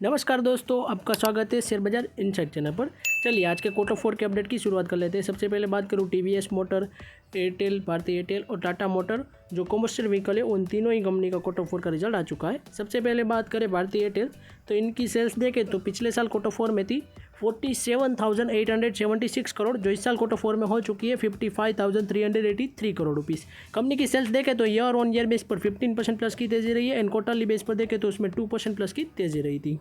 नमस्कार दोस्तों, आपका स्वागत है शेयर बाजार इनसाइड चैनल पर। चलिए आज के क्वार्टर 4 के अपडेट की शुरुआत कर लेते हैं। सबसे पहले बात करूँ टीवीएस मोटर, एयरटेल, भारती एयरटेल और टाटा मोटर जो कमर्शियल व्हीकल है उन तीनों ही कंपनी का क्वार्टर 4 का रिजल्ट आ चुका है। सबसे पहले बात करें भारती एयरटेल, तो इनकी सेल्स देखें तो पिछले साल क्वार्टर 4 में थी 47,876 करोड़, जो इस साल क्वार्टर 4 में हो चुकी है 55,383 करोड़ रुपीस। कंपनी की सेल्स देखें तो ईयर ऑन ईयर बेस पर 15% प्लस की तेजी रही है एंड क्वार्टरली बेस पर देखें तो उसमें 2% प्लस की तेजी रही थी।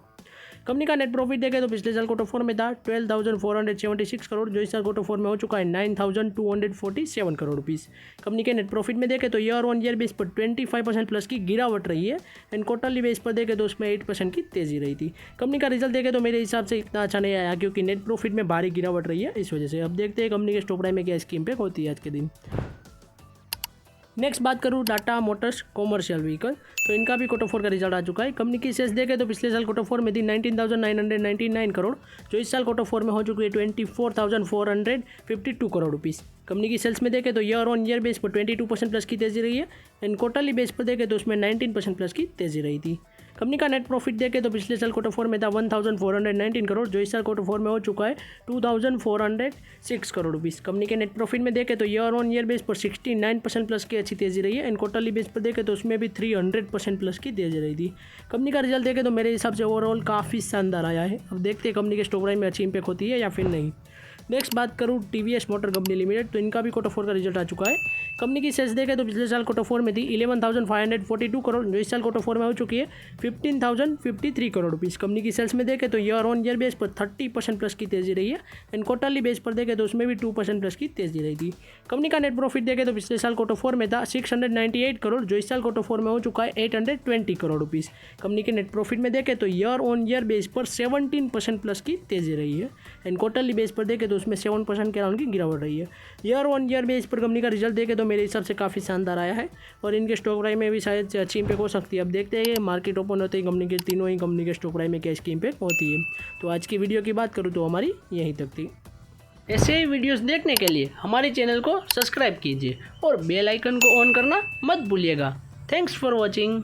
कंपनी का नेट प्रॉफिट देखें तो पिछले साल क्वार्टर 4 में था 12,476 करोड़, जो इस साल क्वार्टर 4 में हो चुका है 9,247 करोड़ रुपीस। कंपनी के नेट प्रॉफिट में देखें तो ईयर ऑन ईयर बेस पर 25% प्लस की गिरावट रही है एंड क्वार्टरली बेस पर देखें तो उसमें 8% की तेजी रही थी। कंपनी का रिजल्ट देखें तो मेरे हिसाब से इतना अच्छा नहीं आया क्योंकि नेट प्रॉफिट में भारी गिरावट रही है इस वजह से। अब देखते हैं कंपनी के स्टॉक प्राइस में क्या इसकी इम्पैक्ट होती है आज के दिन। नेक्स्ट बात करूँ टाटा मोटर्स कॉमर्शियल व्हीकल, तो इनका भी क्वार्टर 4 का रिजल्ट आ चुका है। कंपनी की सेल्स देखें तो पिछले साल क्वार्टर 4 में थी 19,999 करोड़, जो इस साल क्वार्टर 4 में हो चुकी है 24,452 करोड़ रुपीस। कंपनी की सेल्स में देखें तो ईयर ऑन ईयर बेस पर 22% प्लस की तेजी रही है एंड क्वार्टरली बेस पर देखें तो उसमें 19% प्लस की तेजी रही थी। कंपनी का नेट प्रॉफिट देखें तो पिछले साल क्वार्टर 4 में था 1,419 करोड़, जो इस साल क्वार्टर 4 में हो चुका है 2,406 करोड़ रुपीस। कंपनी के नेट प्रॉफिट में देखें तो ईयर ऑन ईयर बेस पर 69% प्लस की अच्छी तेजी रही है एंड क्वार्टरली बेस पर देखें तो उसमें भी 300% प्लस की तेजी रही थी। कंपनी का रिजल्ट देखें तो मेरे हिसाब से ओवरऑल काफ़ी शानदार आया है। अब देखते हैं कंपनी के स्टॉक प्राइस में अच्छी इंपैक्ट होती है या फिर नहीं। नेक्स्ट बात करूँ टीवीएस मोटर कंपनी लिमिटेड, तो इनका भी क्वार्टर 4 का रिजल्ट आ चुका है। कंपनी की सेल्स देखें तो पिछले साल क्वार्टर 4 में थी 11,542 करोड़, जो इस साल क्वार्टर 4 में हो चुकी है 15,053 करोड़ रुपीस। कंपनी की सेल्स में देखें तो ईयर ऑन ईयर बेस पर 30% प्लस की तेजी रही है एंड क्वार्टरली बेस पर देखें तो उसमें भी 2% प्लस की तेजी रही थी। कंपनी का नेट प्रॉफिट देखें तो पिछले साल क्वार्टर 4 में था 698 करोड़, जो इस साल क्वार्टर 4 में हो चुका है 820 करोड़ रुपीस। कंपनी के नेट प्रॉफिट में देखें तो ईयर ऑन ईयर बेस पर 17% प्लस की तेजी रही है एंड क्वार्टरली बेस पर देखें तो उसमें 7% के अराउंड की गिरावट रही है। ईयर ऑन ईयर बेस पर कंपनी का रिजल्ट देखें तो मेरे हिसाब से काफ़ी शानदार आया है और इनके स्टॉक प्राइस में भी शायद से अच्छी इंपैक्ट हो सकती है। अब देखते हैं मार्केट ओपन होते ही कंपनी के तीनों ही कंपनी के स्टॉक प्राइस में क्या इसकी इंपैक्ट होती है। तो आज की वीडियो की बात करूँ तो हमारी यहीं तक थी। ऐसे ही वीडियोस देखने के लिए हमारे चैनल को सब्सक्राइब कीजिए और बेल आइकन को ऑन करना मत भूलिएगा। Thanks for watching.